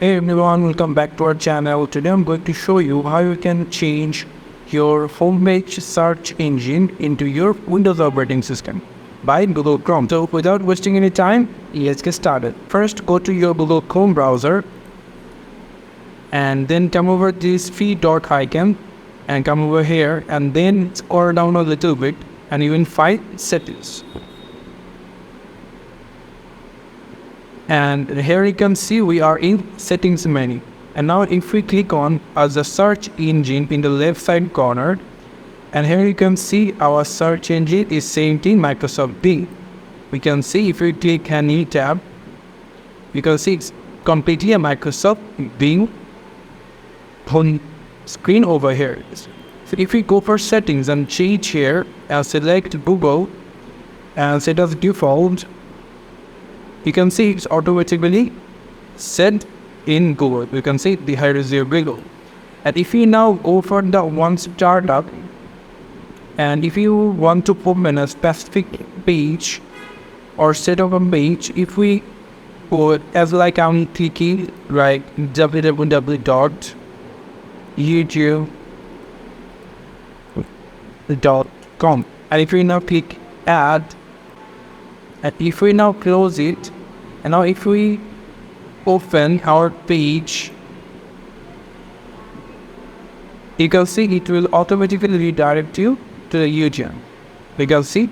Hey everyone, welcome back to our channel. Today I'm going to show you how you can change your homepage search engine into your Windows operating system by Google Chrome. So without wasting any time, let's get started. First, go to your Google Chrome browser and then come over this feed icon and come over here and then scroll down a little bit and you will find settings. And here you can see we are in settings menu. And now if we click on as a search engine in the left side corner, and here you can see our search engine is same thing, Microsoft Bing. We can see if we click any tab, you can see it's completely a Microsoft Bing home screen over here. So if we go for settings and change here and select Google and set as default, you can see it's automatically set in Google. You can see the here is your Google. And if you now go for the one startup, and if you want to open a specific page or set up a page, if we go as like I'm clicking like www.youtube.com, and if we now click add, and if we now close it, and now if we open our page, you can see it will automatically redirect you to the YouTube. You can see.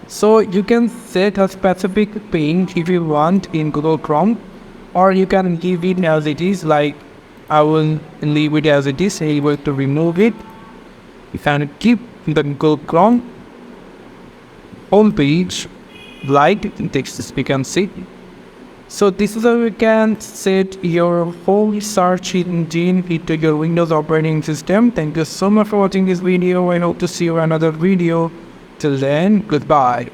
So you can set a specific page if you want in Google Chrome, or you can leave it as it is. Like I will leave it as it is. I'm able to remove it. If I keep the Google Chrome home page like this, we can see. So this is how you can set your whole search engine into your Windows operating system. Thank you so much for watching this video. I hope to see you in another video. Till then, goodbye.